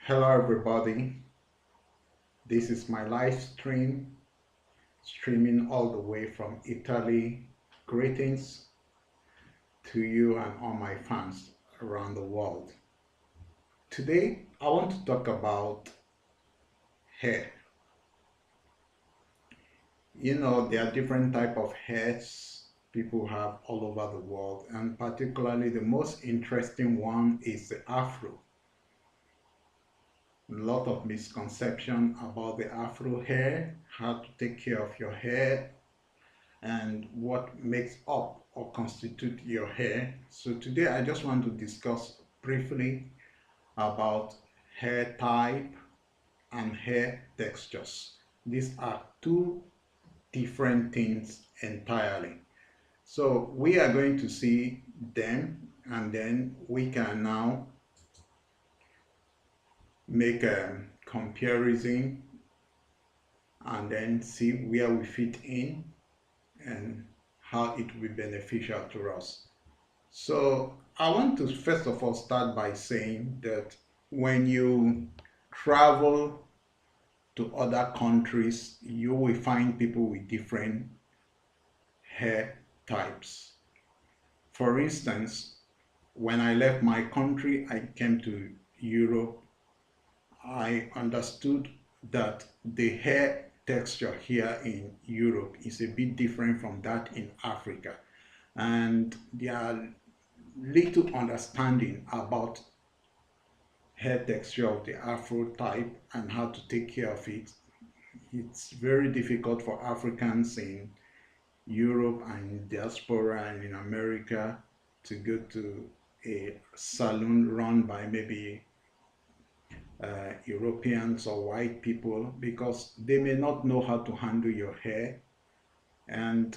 Hello everybody, this is my live stream, streaming all the way from Italy. Greetings to you and all my fans around the world. Today I want to talk about hair. There are different type of hairs people have all over the world, and particularly the most interesting one is the Afro. A lot of misconception about the Afro hair, how to take care of your hair, and what makes up or constitute your hair. So today I just want to discuss briefly about hair type and hair textures. These are two different things entirely. So we are going to see them, and then we can now make a comparison and then see where we fit in and how it will be beneficial to us. So I want to first of all start by saying that when you travel to other countries, you will find people with different hair types. For instance, when I left my country, I came to Europe, I understood that the hair texture here in Europe is a bit different from that in Africa. And there are little understanding about hair texture of the Afro type and how to take care of it. It's very difficult for Africans in Europe and diaspora and in America to go to a salon run by maybe Europeans or white people, because they may not know how to handle your hair. And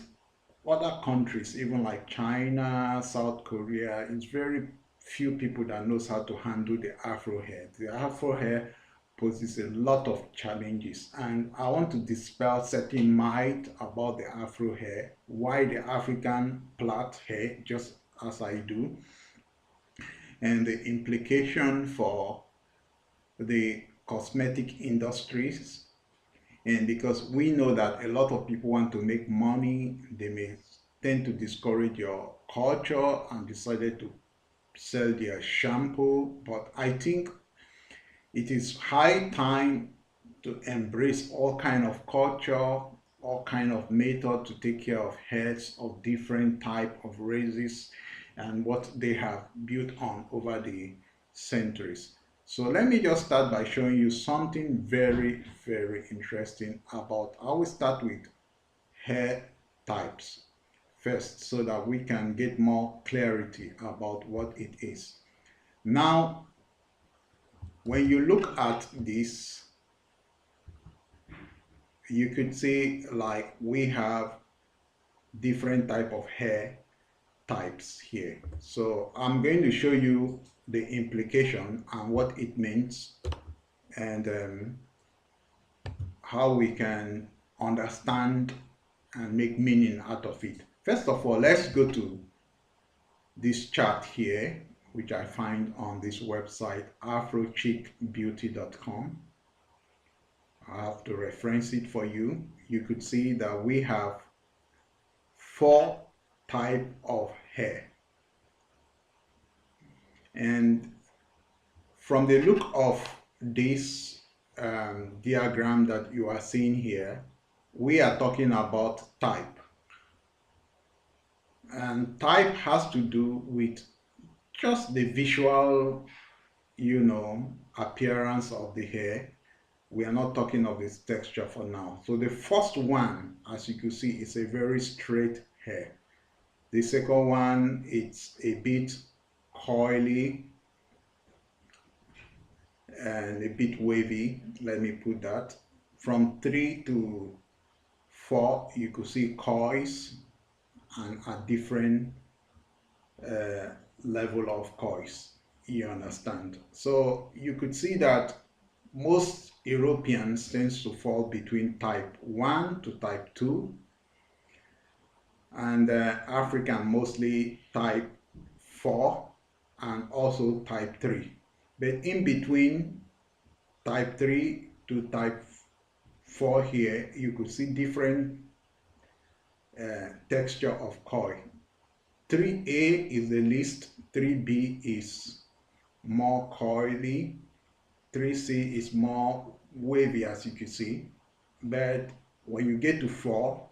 other countries, even like China, South Korea, it's very few people that knows how to handle the Afro hair. The Afro hair poses a lot of challenges, and I want to dispel certain myth about the Afro hair, why the African plait hair, just as I do, and the implication for the cosmetic industries. And because we know that a lot of people want to make money, they may tend to discourage your culture and decided to sell their shampoo. But I think it is high time to embrace all kind of culture, all kind of method to take care of hairs of different type of races and what they have built on over the centuries. So let me just start by showing you something very, very interesting about, I will start with hair types first so that we can get more clarity about what it is. Now, when you look at this, you could see like we have different type of hair types here. So I'm going to show you the implication and what it means, and how we can understand and make meaning out of it. First of all, let's go to this chart here, which I find on this website, afrochickbeauty.com. I have to reference it for you. You could see that we have 4 types of hair. And from the look of this diagram that you are seeing here, we are talking about type. And type has to do with just the visual, appearance of the hair. We are not talking of this texture for now. So the first one, as you can see, is a very straight hair. The second one, it's a bit coily and a bit wavy. Let me put that. From 3 to 4, you could see coils and a different level of coils. You understand? So you could see that most Europeans tends to fall between type 1 to type 2, and African mostly type 4 and also type 3. But in between, type 3 to type 4 here, you could see different texture of coil. 3A is the least, 3B is more coily, 3C is more wavy, as you can see. But when you get to 4,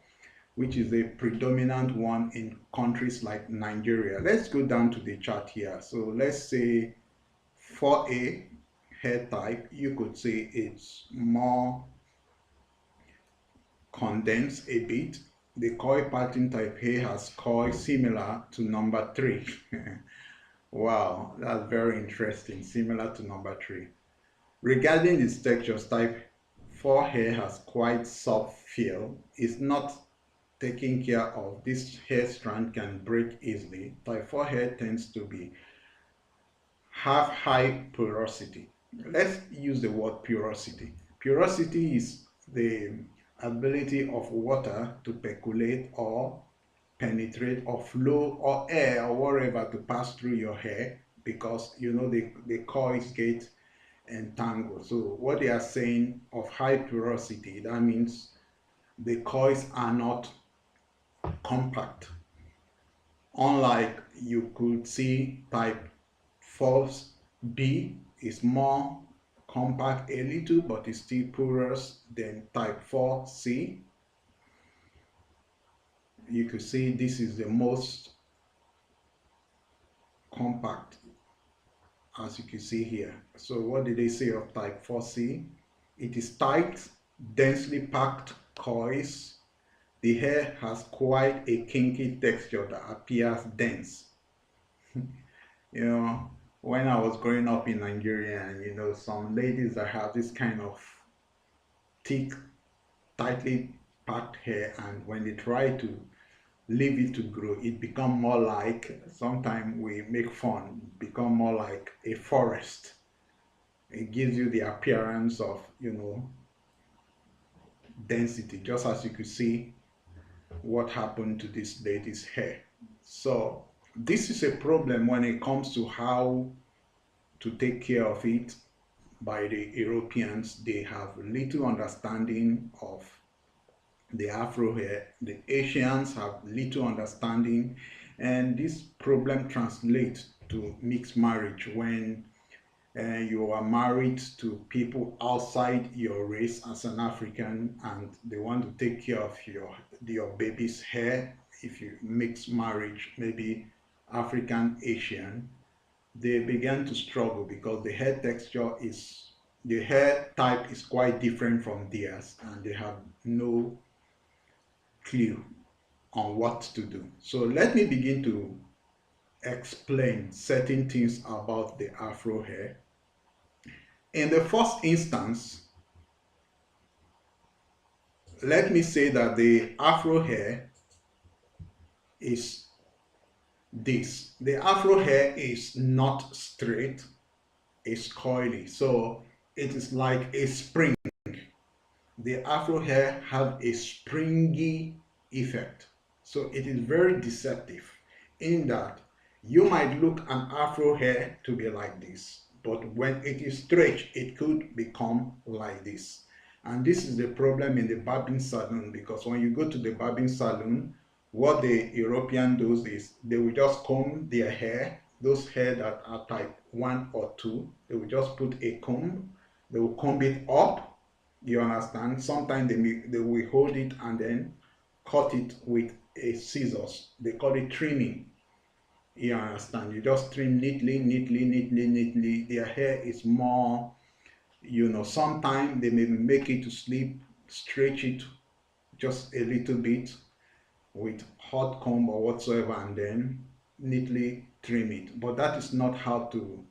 which is the predominant one in countries like Nigeria, let's go down to the chart here. So let's say 4A hair type, you could say it's more condensed a bit. The coil pattern type A has coil similar to number 3. Wow, that's very interesting, similar to number 3. Regarding its textures, type 4 hair has quite soft feel. It's not taken care of. This hair strand can break easily. Type 4 hair tends to have high porosity. Let's use the word porosity. Porosity is the ability of water to percolate or penetrate or flow or air or whatever to pass through your hair, because you know the coils get entangled. So what they are saying of high porosity, that means the coils are not compact. Unlike you could see type 4B is more compact a little, but it's still porous than type 4C. You could see this is the most compact, as you can see here. So what did they say of type 4C? It is tight, densely packed coils. The hair has quite a kinky texture that appears dense. You know, when I was growing up in Nigeria, and you know, some ladies that have this kind of thick, tightly packed hair, and when they try to leave it to grow, it become more like, sometimes we make fun, become more like a forest. It gives you the appearance of, you know, density, just as you could see what happened to this lady's hair. So this is a problem when it comes to how to take care of it by the Europeans. They have little understanding of the Afro hair. The Asians have little understanding, and this problem translates to mixed marriage when you are married to people outside your race as an African, and they want to take care of your baby's hair. If you mix marriage, maybe African Asian, they began to struggle because the hair texture is, the hair type is quite different from theirs, and they have no clue on what to do. So let me begin to explain certain things about the Afro hair. In the first instance, let me say that the Afro hair is this. The Afro hair is not straight, it's coily. So it is like a spring. The Afro hair have a springy effect. So it is very deceptive in that you might look an Afro hair to be like this, but when it is stretched, it could become like this. And this is the problem in the barbing salon, because when you go to the barbing salon, what the European does is they will just comb their hair, those hair that are type 1 or 2, they will just put a comb, they will comb it up, you understand? Sometimes they will hold it and then cut it with a scissors. They call it trimming. You understand? You just trim neatly, neatly, neatly, neatly. Their hair is more, you know, sometimes they may make it to sleep, stretch it just a little bit with hot comb or whatsoever, and then neatly trim it. But that is not how to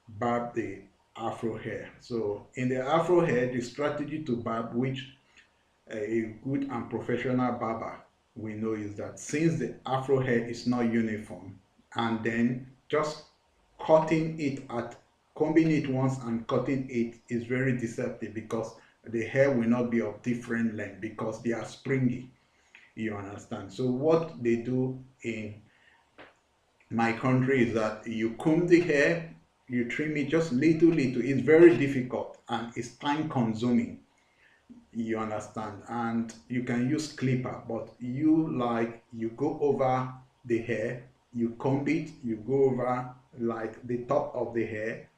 barb the Afro hair. So in the Afro hair, the strategy to barb, which a good and professional barber we know, is that since the Afro hair is not uniform, and then just cutting it at combing it once and cutting it is very deceptive, because the hair will not be of different length because they are springy, you understand? So what they do in my country is that you comb the hair you trim it just little little. It's very difficult and it's time consuming, you understand. And you can use clipper, but you go over the hair, you comb it, you go over like the top of the hair,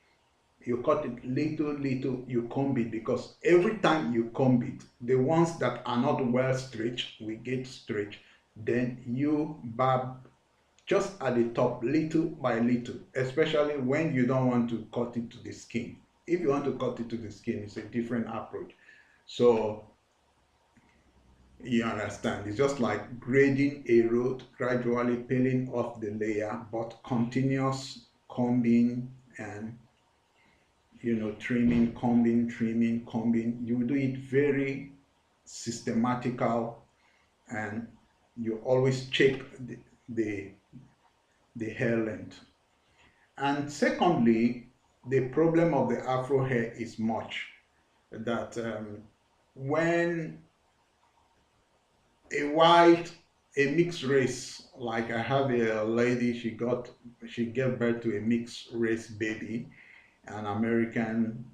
you cut it little little, you comb it, because every time you comb it, the ones that are not well stretched will get stretched. Then you barb just at the top little by little, especially when you don't want to cut it to the skin. If you want to cut it to the skin, it's a different approach. So you understand, it's just like grading a road, gradually peeling off the layer, but continuous combing and trimming, combing, trimming, combing. You do it very systematical, and you always check the, the hair length. And secondly, the problem of the Afro hair is much that when a mixed race, like I have a lady, she gave birth to a mixed race baby, an American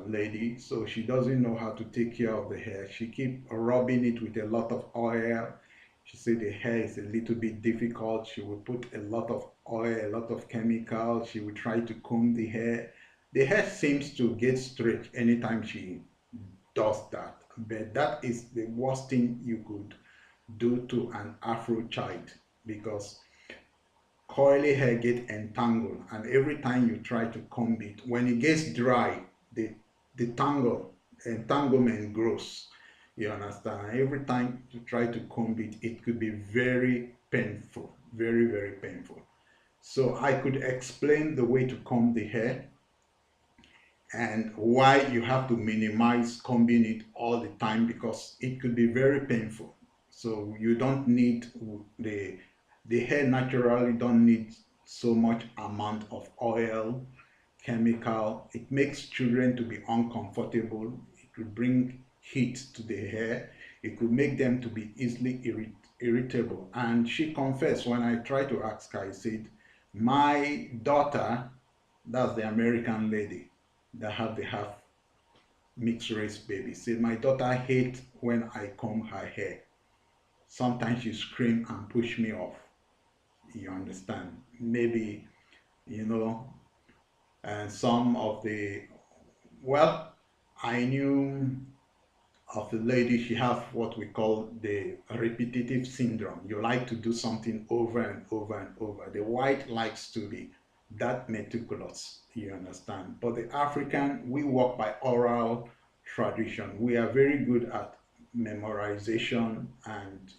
lady, so she doesn't know how to take care of the hair. She keep rubbing it with a lot of oil. She said the hair is a little bit difficult. She will put a lot of oil, a lot of chemical. She will try to comb the hair. The hair seems to get straight anytime she does that. But that is the worst thing you could do to an Afro child, because coily hair get entangled, and every time you try to comb it, when it gets dry, the entanglement grows, you understand. Every time you try to comb it, it could be very painful, very very painful. So I could explain the way to comb the hair and why you have to minimize combing it all the time, because it could be very painful. So you don't need the hair naturally don't need so much amount of oil, chemical. It makes children to be uncomfortable. It could bring heat to the hair. It could make them to be easily irritable. And she confessed, when I tried to ask her, I said, my daughter, that's the American lady that have the half mixed race baby, said my daughter hates when I comb her hair. Sometimes she scream and push me off. You understand? Maybe, you know, and some of the, well, I knew of the lady, she has what we call the repetitive syndrome. You like to do something over and over and over. The white likes to be that meticulous, you understand. But the African, we work by oral tradition. We are very good at memorization, and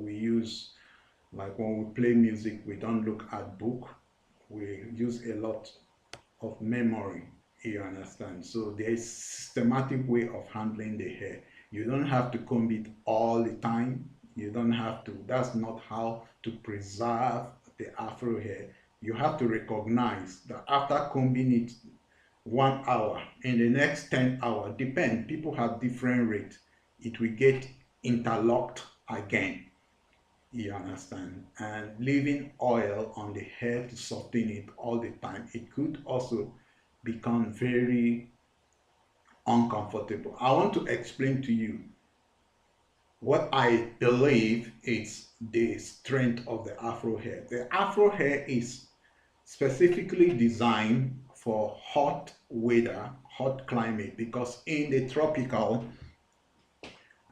we use, like when we play music, we don't look at book. We use a lot of memory, you understand. So there is systematic way of handling the hair. You don't have to comb it all the time. You don't have to. That's not how to preserve the Afro hair. You have to recognize that after combing it 1 hour, in the next 10 hours, depend. People have different rates. It will get interlocked again. You understand? And leaving oil on the hair to soften it all the time, it could also become very uncomfortable. I want to explain to you what I believe is the strength of the Afro hair. The Afro hair is specifically designed for hot weather, hot climate, because in the tropical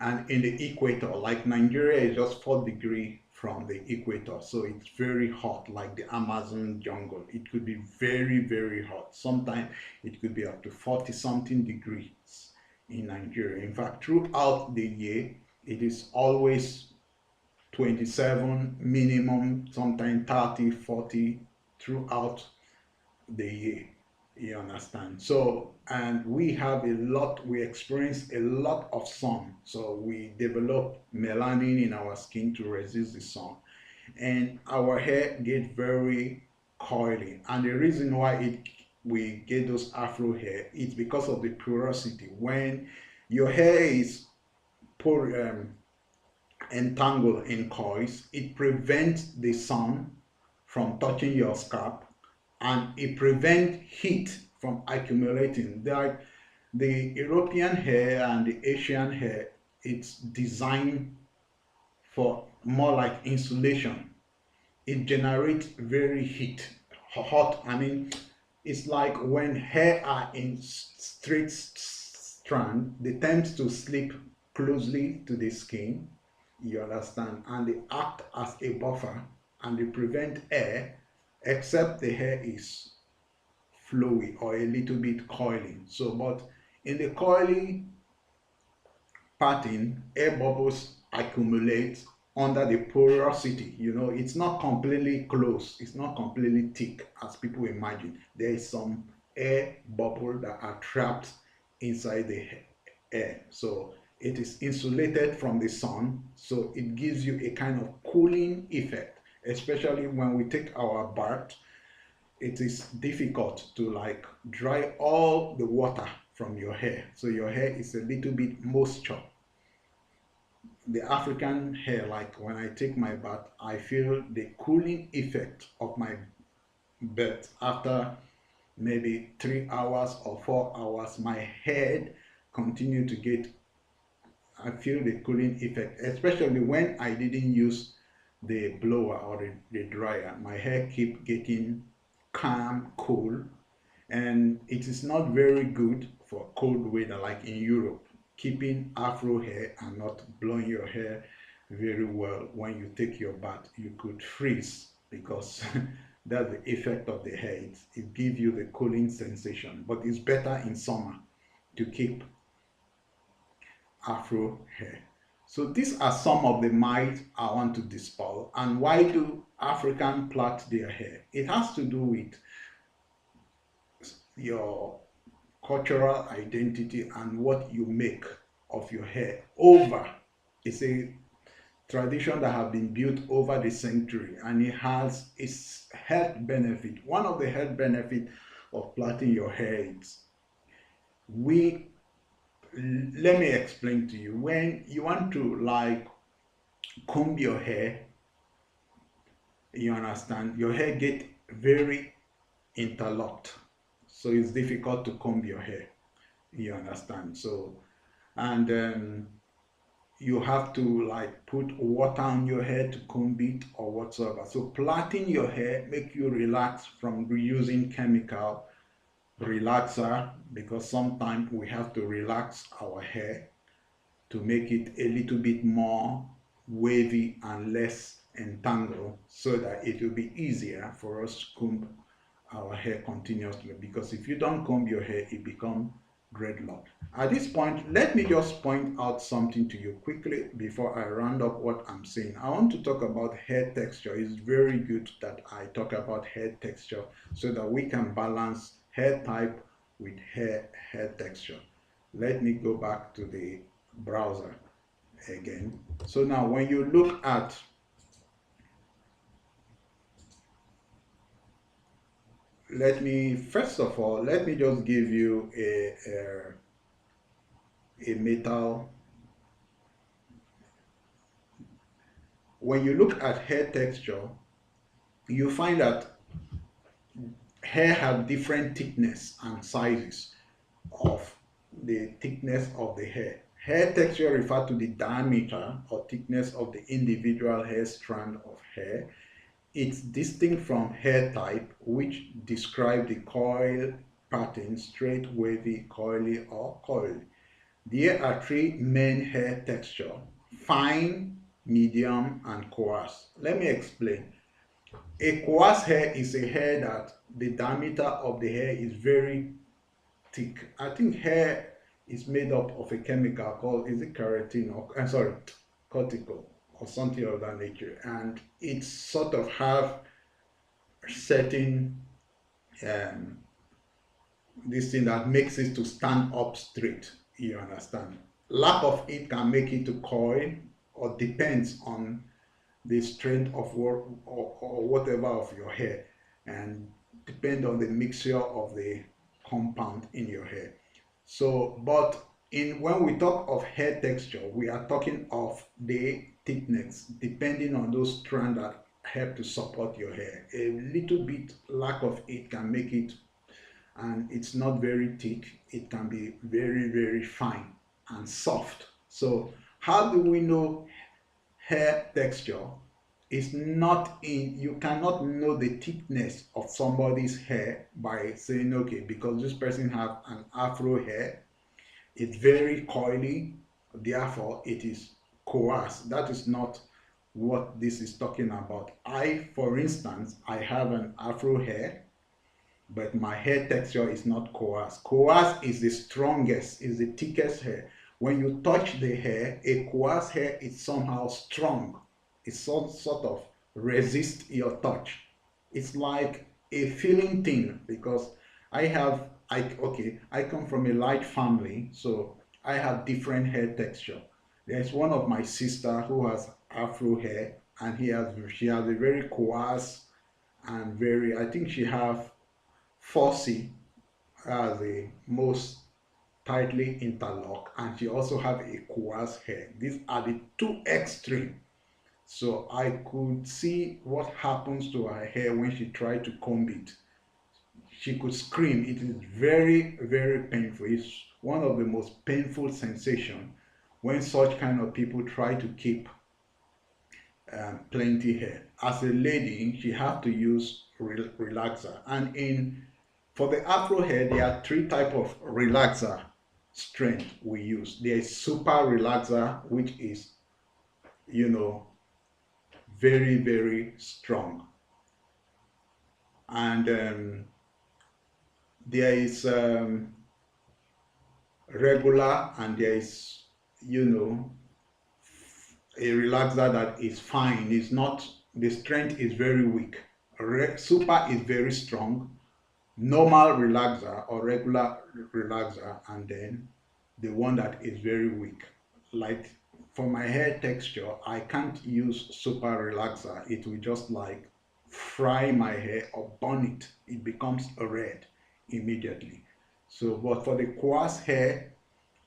and in the equator, like Nigeria is just 4 degrees from the equator, so it's very hot, like the Amazon jungle. It could be very very hot. Sometimes it could be up to 40 something degrees in Nigeria. In fact, throughout the year it is always 27 minimum, sometimes 30, 40 throughout the year, you understand. So, and we experience a lot of sun, so we develop melanin in our skin to resist the sun, and our hair get very coily. And the reason why we get those Afro hair is because of the porosity. When your hair is entangled in coils, it prevents the sun from touching your scalp and it prevents heat from accumulating. Like the European hair and the Asian hair, it's designed for more like insulation. It generates very hot. I mean, it's like when hair are in straight strand, they tend to slip closely to the skin, you understand, and they act as a buffer and they prevent air, except the hair is flowy or a little bit coily. So, but in the coily pattern, air bubbles accumulate under the porosity. You know, it's not completely closed, it's not completely thick as people imagine. There is some air bubble that are trapped inside the air. So it is insulated from the sun, so it gives you a kind of cooling effect, especially when we take our bath. It is difficult to like dry all the water from your hair, so your hair is a little bit moisture. The African hair, like when I take my bath, I feel the cooling effect of my bath after maybe 3 hours or 4 hours. My head continue to get, I feel the cooling effect, especially when I didn't use the blower or the dryer. My hair keep getting calm, cool, and it is not very good for cold weather like in Europe. Keeping afro hair and not blowing your hair very well when you take your bath, you could freeze because that's the effect of the hair. It gives you the cooling sensation, but it's better in summer to keep afro hair. So these are some of the myths I want to dispel. And why do Africans plait their hair? It has to do with your cultural identity and what you make of your hair over. It's a tradition that have been built over the century, and it has its health benefit. One of the health benefits of plaiting your hair is we let me explain to you. When you want to like comb your hair, you understand, your hair get very interlocked, so it's difficult to comb your hair, you understand. So and you have to like put water on your hair to comb it or whatsoever. So plaiting your hair make you relax from using chemical relaxer, because sometimes we have to relax our hair to make it a little bit more wavy and less entangled, so that it will be easier for us to comb our hair continuously. Because if you don't comb your hair, it becomes dreadlock. At this point, let me just point out something to you quickly before I round up what I'm saying. I want to talk about hair texture. It's very good that I talk about hair texture so that we can balance hair type with hair texture. Let me go back to the browser again. So now when you look at first of all, let me just give you a metal. When you look at hair texture, you find that hair have different thickness and sizes of the thickness of the hair. Hair texture refers to the diameter or thickness of the individual hair strand of hair. It's distinct from hair type, which describe the coil pattern, straight, wavy, coily, or coily. There are three main hair texture: fine, medium, and coarse. Let me explain. A coarse hair is a hair that the diameter of the hair is very thick. I think hair is made up of a chemical called, is it keratin, or I'm sorry, cortical or something of that nature, and it sort of have certain this thing that makes it to stand up straight, you understand. Lack of it can make it to coil, or depends on the strength of work or whatever of your hair, and depend on the mixture of the compound in your hair. So but in when we talk of hair texture, we are talking of the thickness depending on those strands that help to support your hair. A little bit lack of it can make it, and it's not very thick, it can be very fine and soft. So how do we know hair texture? Is not in, you cannot know the thickness of somebody's hair by saying, okay, because this person have an afro hair, it's very coily, therefore it is coarse. That is not what this is talking about. I, for instance, I have an afro hair, but my hair texture is not coarse. Coarse is the strongest, is the thickest hair. When you touch the hair, a coarse hair is somehow strong. It sort of resists your touch. It's like a feeling thing, because I come from a light family, so I have different hair texture. There's one of my sister who has afro hair, and she has a very coarse and very, I think she have 4C as the most tightly interlocked, and she also have a coarse hair. These are the two extreme. So I could see what happens to her hair when she tried to comb it. She could scream. It is very painful. It's one of the most painful sensation when such kind of people try to keep plenty hair. As a lady, she have to use relaxer, and in for the afro hair, there are three type of relaxer strength we use. There is super relaxer, which is, you know, very strong, and there is regular, and there is, you know, a relaxer that is fine. It's not, the strength is very weak. Super is very strong, normal relaxer or regular relaxer, and then the one that is very weak. Like for my hair texture, I can't use super relaxer. It will just like fry my hair or burn it. It becomes red immediately. So, but for the coarse hair,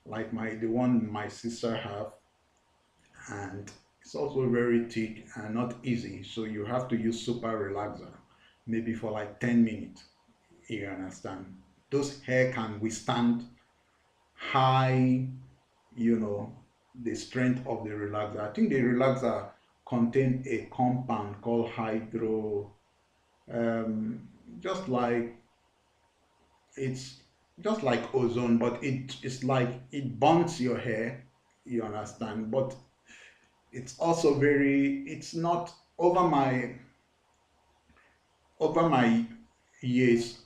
like the one my sister have, and it's also very thick and not easy. So you have to use super relaxer, maybe for like 10 minutes. You understand? Those hair can withstand high, you know, the strength of the relaxer. I think the relaxer contain a compound called hydro, um, just like, it's just like ozone, but it's like it burns your hair. You understand? But it's also very, it's not over my years.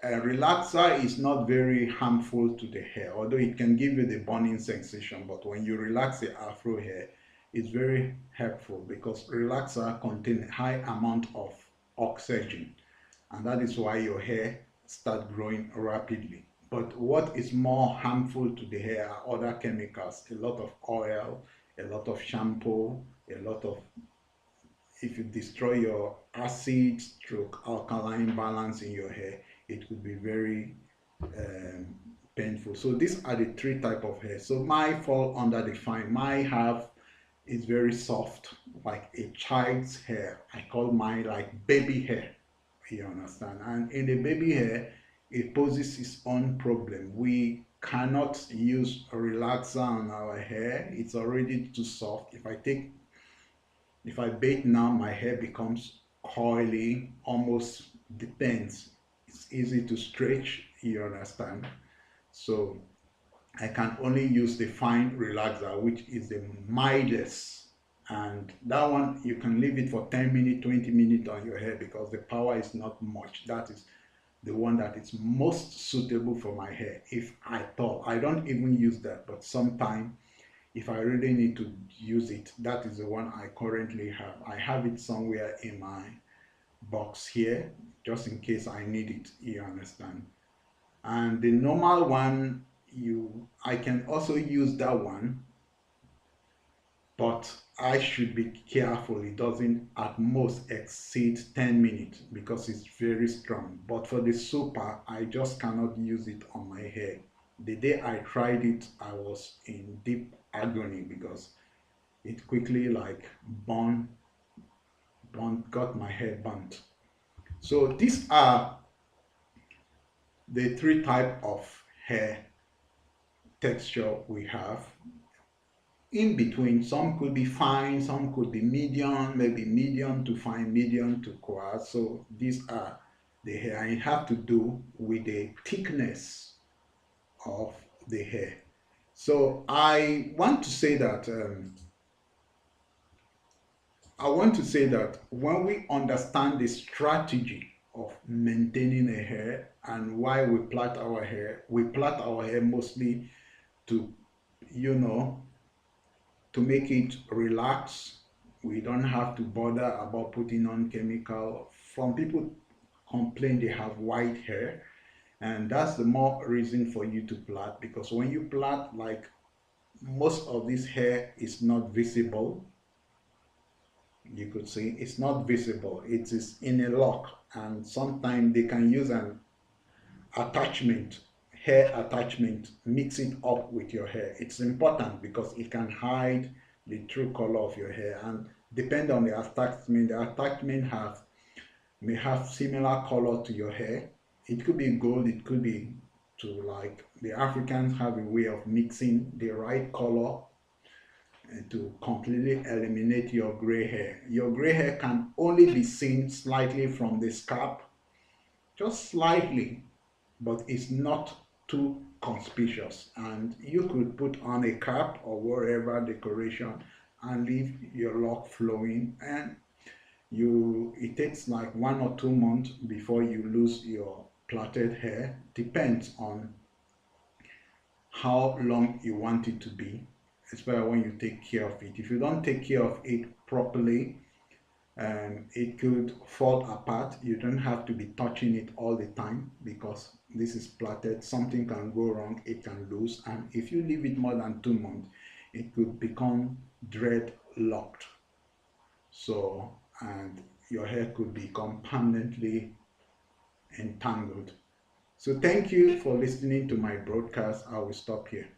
A relaxer is not very harmful to the hair, although it can give you the burning sensation. But when you relax the afro hair, it's very helpful because relaxer contain high amount of oxygen, and that is why your hair start growing rapidly. But what is more harmful to the hair are other chemicals, a lot of oil, a lot of shampoo, a lot of, if you destroy your acid stroke alkaline balance in your hair, it could be very um, painful. So these are the three type of hair. So my fall under the fine. My have is very soft, like a child's hair. I call mine like baby hair. You understand? And in the baby hair, it poses its own problem. We cannot use a relaxer on our hair. It's already too soft. If I bait now, my hair becomes coily, almost depends. It's easy to stretch, you understand? So I can only use the fine relaxer, which is the mildest. And that one, you can leave it for 10 minutes, 20 minutes on your hair because the power is not much. That is the one that is most suitable for my hair, if I thought. I don't even use that, but sometimes if I really need to use it, that is the one I currently have. I have it somewhere in my box here, just in case I need it, you understand? And the normal one, I can also use that one, but I should be careful. It doesn't at most exceed 10 minutes because it's very strong. But for the super, I just cannot use it on my hair. The day I tried it, I was in deep agony because it quickly like burned got my hair burnt. So these are the three type of hair texture we have. In between, some could be fine, some could be medium, maybe medium to fine, medium to coarse. So these are the hair, and it have to do with the thickness of the hair. So I want to say that when we understand the strategy of maintaining a hair and why we plait our hair mostly to, you know, to make it relax. We don't have to bother about putting on chemical. Some people complain they have white hair, and that's the more reason for you to plait, because when you plait, like, most of this hair is not visible. You could see it's not visible, it is in a lock, and sometimes they can use an attachment, hair attachment, mix it up with your hair. It's important because it can hide the true color of your hair, and depend on the attachment may have similar color to your hair. It could be gold, it could be to, like, the Africans have a way of mixing the right color and to completely eliminate your gray hair. Your gray hair can only be seen slightly from the scalp, just slightly, but it's not too conspicuous, and you could put on a cap or whatever decoration and leave your lock flowing, and it takes like 1 or 2 months before you lose your plaited hair. Depends on how long you want it to be, especially when you take care of it. If you don't take care of it properly, it could fall apart. You don't have to be touching it all the time because this is plaited. Something can go wrong, it can lose, and if you leave it more than 2 months, it could become dreadlocked. So, and your hair could become permanently entangled. So thank you for listening to my broadcast. I will stop here.